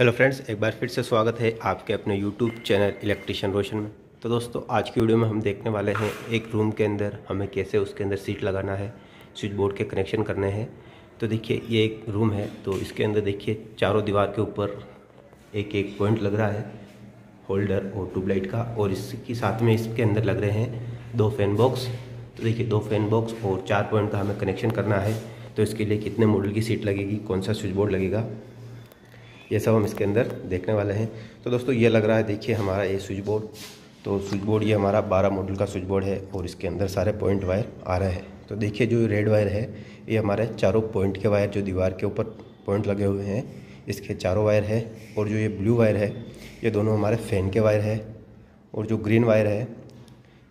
Hello friends, एक बार फिर से स्वागत है आपके अपने यूट्यूब चैनल इलेक्ट्रिशियन रोशन में। तो दोस्तों, आज की वीडियो में हम देखने वाले हैं एक रूम के अंदर हमें कैसे उसके अंदर सीट लगाना है, स्विच बोर्ड के कनेक्शन करने हैं। तो देखिए, ये एक रूम है। तो इसके अंदर देखिए चारों दीवार के ऊपर एक एक पॉइंट लग रहा है होल्डर और ट्यूबलाइट का, और इसके साथ में इसके अंदर लग रहे हैं 2 फैन बॉक्स। तो देखिए 2 फैन बॉक्स और 4 पॉइंट का हमें कनेक्शन करना है। तो इसके लिए कितने मॉडल की सीट लगेगी, कौन सा स्विच बोर्ड लगेगा, ये सब हम इसके अंदर देखने वाले हैं। तो दोस्तों, ये लग रहा है, देखिए हमारा ये स्विच बोर्ड। तो स्विच बोर्ड ये हमारा 12 मॉडल का स्विच बोर्ड है और इसके अंदर सारे पॉइंट वायर आ रहे हैं। तो देखिए, जो रेड वायर है ये हमारे चारों पॉइंट के वायर, जो दीवार के ऊपर पॉइंट लगे हुए हैं, इसके चारों वायर है। और जो ये ब्लू वायर है ये दोनों हमारे फैन के वायर है। और जो ग्रीन वायर है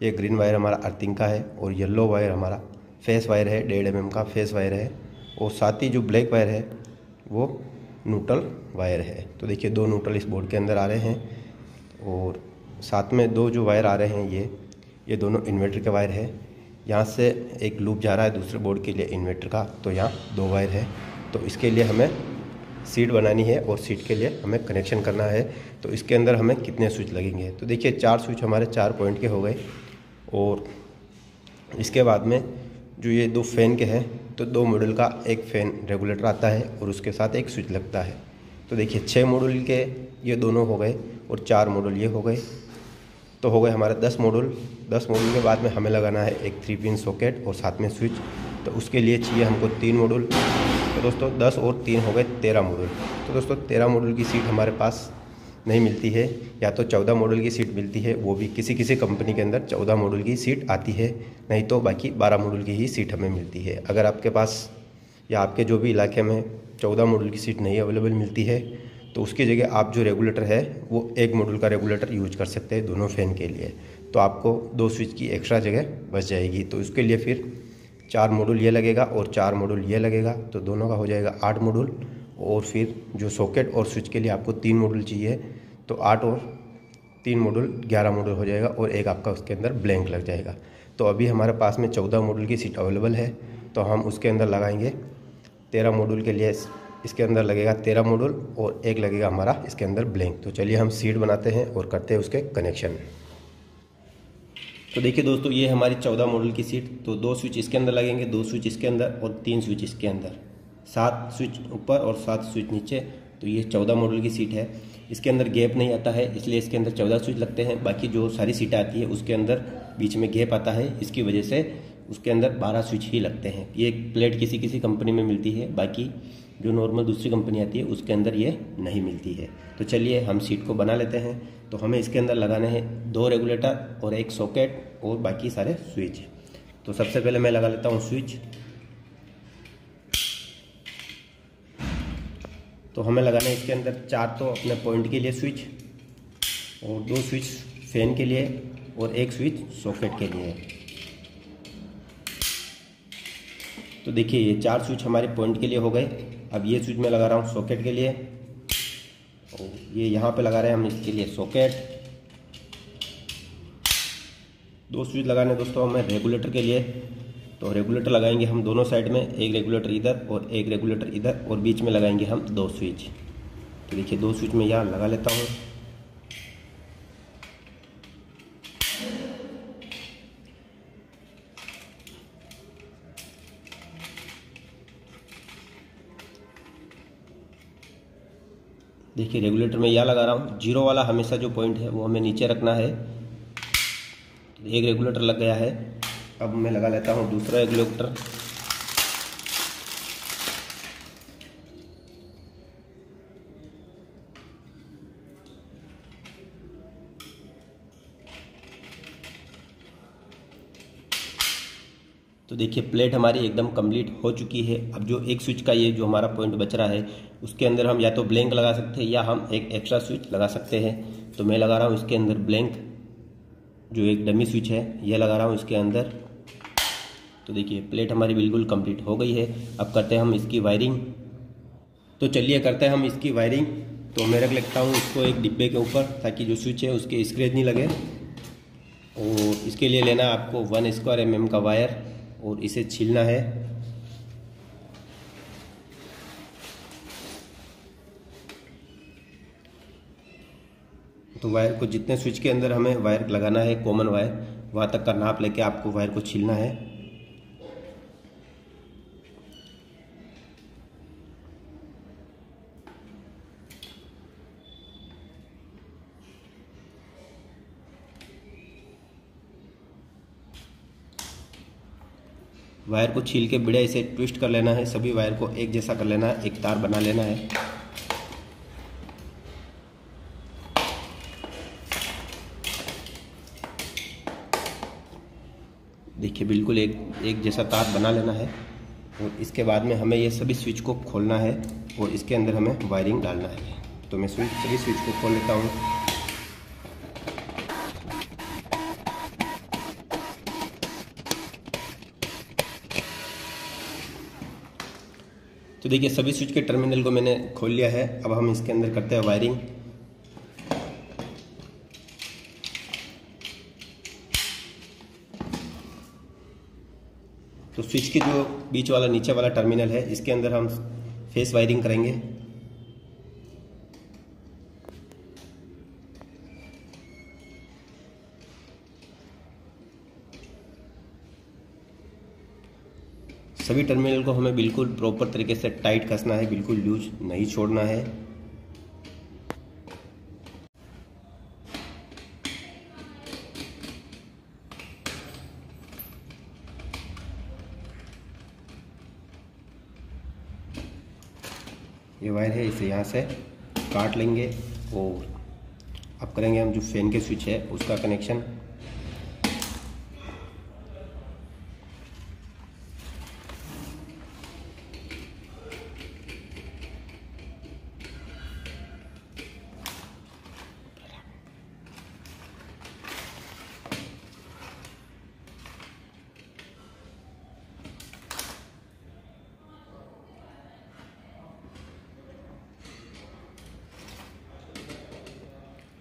ये ग्रीन वायर हमारा अर्थिंग का है। और येलो वायर हमारा फेस वायर है, 1.5 mm का फेस वायर है। और साथ ही जो ब्लैक वायर है वो न्यूट्रल वायर है। तो देखिए 2 न्यूट्रल इस बोर्ड के अंदर आ रहे हैं। और साथ में 2 जो वायर आ रहे हैं ये दोनों इन्वर्टर के वायर है। यहाँ से एक लूप जा रहा है दूसरे बोर्ड के लिए इन्वर्टर का, तो यहाँ 2 वायर है। तो इसके लिए हमें सीट बनानी है और सीट के लिए हमें कनेक्शन करना है। तो इसके अंदर हमें कितने स्विच लगेंगे, तो देखिए 4 स्विच हमारे 4 पॉइंट के हो गए। और इसके बाद में जो ये 2 फैन के हैं, तो 2 मॉडल का एक फ़ैन रेगुलेटर आता है और उसके साथ एक स्विच लगता है। तो देखिए 6 मॉडल के ये दोनों हो गए और 4 मॉडल ये हो गए। तो हो गए हमारे 10 मॉडल। 10 मॉडल के बाद में हमें लगाना है एक 3 पिन सॉकेट और साथ में स्विच। तो उसके लिए चाहिए हमको 3 मॉडल। तो दोस्तों 10 और 3 हो गए 13 मॉडल। तो दोस्तों 13 मॉडल की सीट हमारे पास नहीं मिलती है, या तो 14 मॉडल की सीट मिलती है। वो भी किसी किसी कंपनी के अंदर 14 मॉडल की सीट आती है, नहीं तो बाकी 12 मॉडल की ही सीट हमें मिलती है। अगर आपके पास या आपके जो भी इलाके में 14 मॉडल की सीट नहीं अवेलेबल मिलती है, तो उसकी जगह आप जो रेगुलेटर है वो 1 मॉडल का रेगुलेटर यूज कर सकते हैं दोनों फ़ैन के लिए। तो आपको 2 स्विच की एक्स्ट्रा जगह बच जाएगी। तो उसके लिए फिर 4 मॉडल ये लगेगा और 4 मॉडल ये लगेगा, तो दोनों का हो जाएगा 8 मॉडल। और फिर जो सॉकेट और स्विच के लिए आपको 3 मॉडल चाहिए, तो 8 और 3 मॉडल 11 मॉडल हो जाएगा, और एक आपका उसके अंदर ब्लैंक लग जाएगा। तो अभी हमारे पास में 14 मॉडल की सीट अवेलेबल है, तो हम उसके अंदर लगाएंगे 13 मॉडल के लिए इसके अंदर लगेगा 13 मॉडल और एक लगेगा हमारा इसके अंदर ब्लैंक। तो चलिए हम सीट बनाते हैं और करते हैं उसके कनेक्शन। तो देखिए दोस्तों, ये हमारी 14 मॉडल की सीट। तो 2 स्विच इसके अंदर लगेंगे, 2 स्विच इसके अंदर और 3 स्विच इसके अंदर, 7 स्विच ऊपर और 7 स्विच नीचे। तो ये 14 मॉडल की सीट है। इसके अंदर गैप नहीं आता है, इसलिए इसके अंदर 14 स्विच लगते हैं। बाकी जो सारी सीटें आती है उसके अंदर बीच में गैप आता है, इसकी वजह से उसके अंदर 12 स्विच ही लगते हैं। ये प्लेट किसी किसी कंपनी में मिलती है, बाकी जो नॉर्मल दूसरी कंपनी आती है उसके अंदर ये नहीं मिलती है। तो चलिए हम सीट को बना लेते हैं। तो हमें इसके अंदर लगाने हैं 2 रेगुलेटर और एक सॉकेट और बाकी सारे स्विच। तो सबसे पहले मैं लगा लेता हूँ स्विच। तो हमें लगाना है इसके अंदर 4 तो अपने पॉइंट के लिए स्विच, और 2 स्विच फैन के लिए और एक स्विच सॉकेट के लिए। तो देखिए ये 4 स्विच हमारे पॉइंट के लिए हो गए। अब ये स्विच मैं लगा रहा हूँ सॉकेट के लिए, और ये यहाँ पे लगा रहे हैं हम इसके लिए सॉकेट। 2 स्विच लगाने दोस्तों हमें रेगुलेटर के लिए। तो रेगुलेटर लगाएंगे हम दोनों साइड में, एक रेगुलेटर इधर और एक रेगुलेटर इधर, और बीच में लगाएंगे हम 2 स्विच। तो देखिए 2 स्विच मैं यहाँ लगा लेता हूँ। देखिए रेगुलेटर में यह लगा रहा हूँ। 0 वाला हमेशा जो पॉइंट है वो हमें नीचे रखना है। एक रेगुलेटर लग गया है। अब मैं लगा लेता हूँ दूसरा रेगुलेटर। तो देखिए प्लेट हमारी एकदम कंप्लीट हो चुकी है। अब जो एक स्विच का ये जो हमारा पॉइंट बच रहा है उसके अंदर हम या तो ब्लैंक लगा सकते हैं या हम एक एक्स्ट्रा स्विच लगा सकते हैं। तो मैं लगा रहा हूँ इसके अंदर ब्लैंक, जो एक डमी स्विच है यह लगा रहा हूँ इसके अंदर। तो देखिए प्लेट हमारी बिल्कुल कंप्लीट हो गई है। अब करते हैं हम इसकी वायरिंग। तो चलिए करते हैं हम इसकी वायरिंग। तो मैं रख लेता हूँ इसको एक डिब्बे के ऊपर, ताकि जो स्विच है उसके स्क्रैच नहीं लगे। और इसके लिए लेना है आपको 1 स्क्वायर mm का वायर, और इसे छीलना है। तो वायर को जितने स्विच के अंदर हमें वायर लगाना है, कॉमन वायर, वहाँ तक का नाप लेके आपको वायर को छीलना है। वायर को छील के बढ़िया इसे ट्विस्ट कर लेना है, सभी वायर को एक जैसा कर लेना है, एक तार बना लेना है। देखिए बिल्कुल एक जैसा तार बना लेना है और इसके बाद में हमें ये सभी स्विच को खोलना है और इसके अंदर हमें वायरिंग डालना है। तो मैं सभी स्विच को खोल लेता हूँ। तो देखिए सभी स्विच के टर्मिनल को मैंने खोल लिया है। अब हम इसके अंदर करते हैं वायरिंग। तो स्विच के जो बीच वाला नीचे वाला टर्मिनल है, इसके अंदर हम फेस वायरिंग करेंगे। सभी टर्मिनल को हमें बिल्कुल प्रॉपर तरीके से टाइट कसना है, बिल्कुल लूज नहीं छोड़ना है। ये वायर है, इसे यहाँ से काट लेंगे और अब करेंगे हम जो फैन के स्विच है उसका कनेक्शन।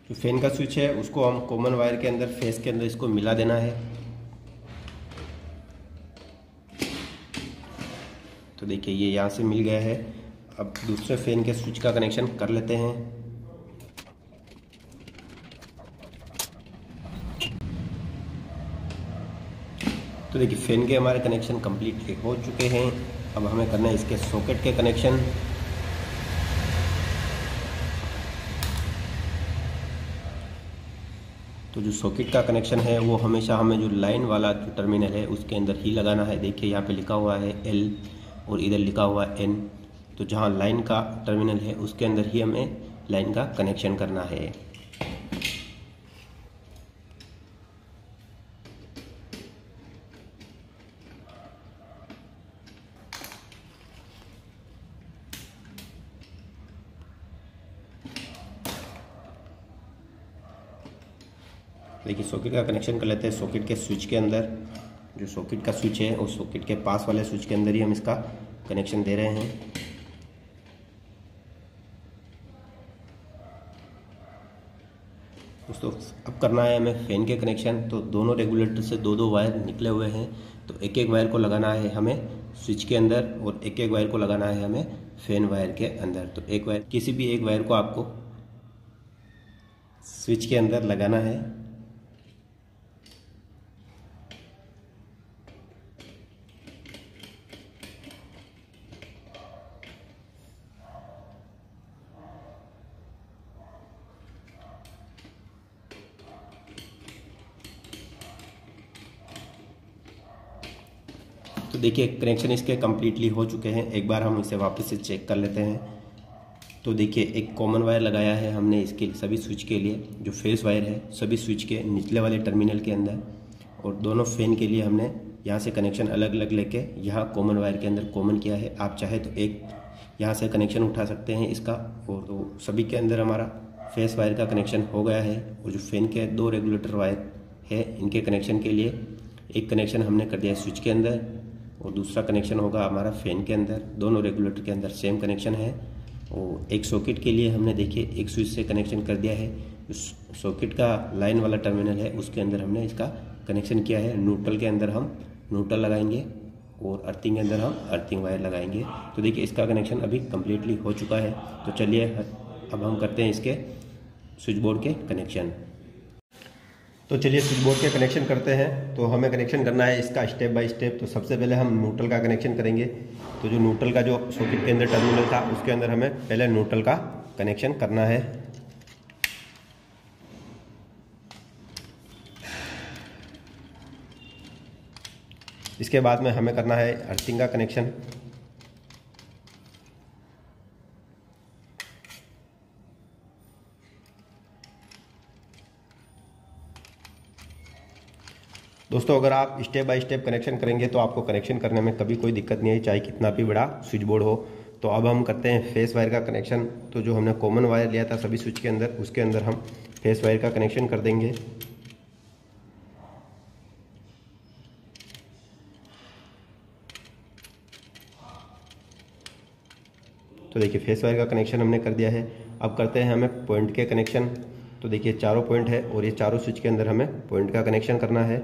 जो फैन का स्विच है उसको हम कॉमन वायर के अंदर, फेस के अंदर इसको मिला देना है। तो देखिए ये यहाँ से मिल गया है। अब दूसरे फैन के स्विच का कनेक्शन कर लेते हैं। तो देखिए फैन के हमारे कनेक्शन कंप्लीटली हो चुके हैं। अब हमें करना है इसके सॉकेट के कनेक्शन। तो जो सॉकेट का कनेक्शन है वो हमेशा हमें जो लाइन वाला जो टर्मिनल है उसके अंदर ही लगाना है। देखिए यहाँ पे लिखा हुआ है L और इधर लिखा हुआ है N। तो जहाँ लाइन का टर्मिनल है उसके अंदर ही हमें लाइन का कनेक्शन करना है। देखिए सॉकेट का कनेक्शन कर लेते हैं सॉकेट के स्विच के अंदर। जो सॉकेट का स्विच है उस सॉकेट के पास वाले स्विच के अंदर ही हम इसका कनेक्शन दे रहे हैं। दोस्तों अब करना है हमें फैन के कनेक्शन। तो दोनों रेगुलेटर से दो दो वायर निकले हुए हैं, तो एक एक वायर को लगाना है हमें स्विच के अंदर और एक एक वायर को लगाना है हमें फैन वायर के अंदर। तो एक वायर, किसी भी एक वायर को आपको स्विच के अंदर लगाना है। तो देखिए कनेक्शन इसके कम्प्लीटली हो चुके हैं। एक बार हम इसे वापस से चेक कर लेते हैं। तो देखिए एक कॉमन वायर लगाया है हमने इसके सभी स्विच के लिए, जो फेस वायर है सभी स्विच के निचले वाले टर्मिनल के अंदर, और दोनों फैन के लिए हमने यहाँ से कनेक्शन अलग अलग लेके यहाँ कॉमन वायर के अंदर कॉमन किया है। आप चाहे तो एक यहाँ से कनेक्शन उठा सकते हैं इसका, और तो सभी के अंदर हमारा फेस वायर का कनेक्शन हो गया है। और जो फैन के दो रेगुलेटर वायर है इनके कनेक्शन के लिए एक कनेक्शन हमने कर दिया है स्विच के अंदर और दूसरा कनेक्शन होगा हमारा फैन के अंदर। दोनों रेगुलेटर के अंदर सेम कनेक्शन है। और एक सॉकेट के लिए हमने देखिए एक स्विच से कनेक्शन कर दिया है। उस सॉकेट का लाइन वाला टर्मिनल है उसके अंदर हमने इसका कनेक्शन किया है। न्यूट्रल के अंदर हम न्यूट्रल लगाएंगे और अर्थिंग के अंदर हम अर्थिंग वायर लगाएंगे। तो देखिए इसका कनेक्शन अभी कम्प्लीटली हो चुका है। तो चलिए अब हम करते हैं इसके स्विच बोर्ड के कनेक्शन। तो चलिए स्विच बोर्ड के कनेक्शन करते हैं। तो हमें कनेक्शन करना है इसका स्टेप बाय स्टेप। तो सबसे पहले हम न्यूट्रल का कनेक्शन करेंगे। तो जो न्यूट्रल का जो सॉकेट के अंदर टर्मिनल था उसके अंदर हमें पहले न्यूट्रल का कनेक्शन करना है। इसके बाद में हमें करना है अर्थिंग का कनेक्शन। दोस्तों अगर आप स्टेप बाय स्टेप कनेक्शन करेंगे तो आपको कनेक्शन करने में कभी कोई दिक्कत नहीं है, चाहे कितना भी बड़ा स्विच बोर्ड हो। तो अब हम करते हैं फेस वायर का कनेक्शन। तो जो हमने कॉमन वायर लिया था सभी स्विच के अंदर, उसके अंदर हम फेस वायर का कनेक्शन कर देंगे। तो देखिए फेस वायर का कनेक्शन हमने कर दिया है। अब करते हैं हमें पॉइंट के कनेक्शन। तो देखिए चारों पॉइंट है और ये चारों स्विच के अंदर हमें पॉइंट का कनेक्शन करना है।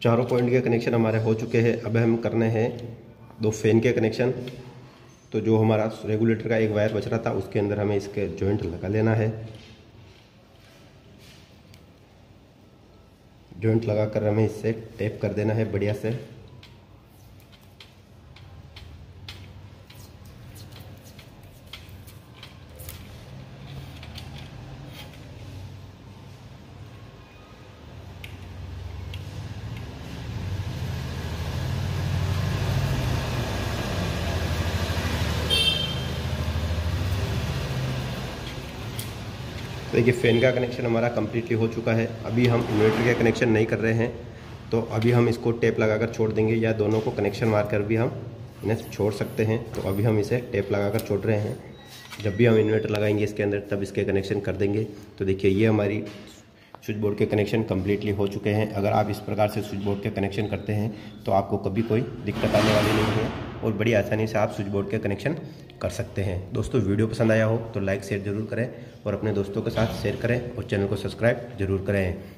चारों पॉइंट के कनेक्शन हमारे हो चुके हैं। अब हम करने हैं 2 फैन के कनेक्शन। तो जो हमारा रेगुलेटर का एक वायर बच रहा था उसके अंदर हमें इसके जॉइंट लगा लेना है। जॉइंट लगाकर हमें इससे टेप कर देना है बढ़िया से। देखिए फैन का कनेक्शन हमारा कम्प्लीटली हो चुका है। अभी हम इन्वर्टर के कनेक्शन नहीं कर रहे हैं, तो अभी हम इसको टेप लगाकर छोड़ देंगे, या दोनों को कनेक्शन मार कर भी हम इन्हें छोड़ सकते हैं। तो अभी हम इसे टेप लगाकर छोड़ रहे हैं। जब भी हम इन्वर्टर लगाएंगे इसके अंदर तब इसके कनेक्शन कर देंगे। तो देखिए ये हमारी स्विच बोर्ड के कनेक्शन कम्प्लीटली हो चुके हैं। अगर आप इस प्रकार से स्विच बोर्ड के कनेक्शन करते हैं तो आपको कभी कोई दिक्कत आने वाली नहीं है और बड़ी आसानी से आप स्विच बोर्ड के कनेक्शन कर सकते हैं। दोस्तों वीडियो पसंद आया हो तो लाइक शेयर ज़रूर करें और अपने दोस्तों के साथ शेयर करें और चैनल को सब्सक्राइब ज़रूर करें।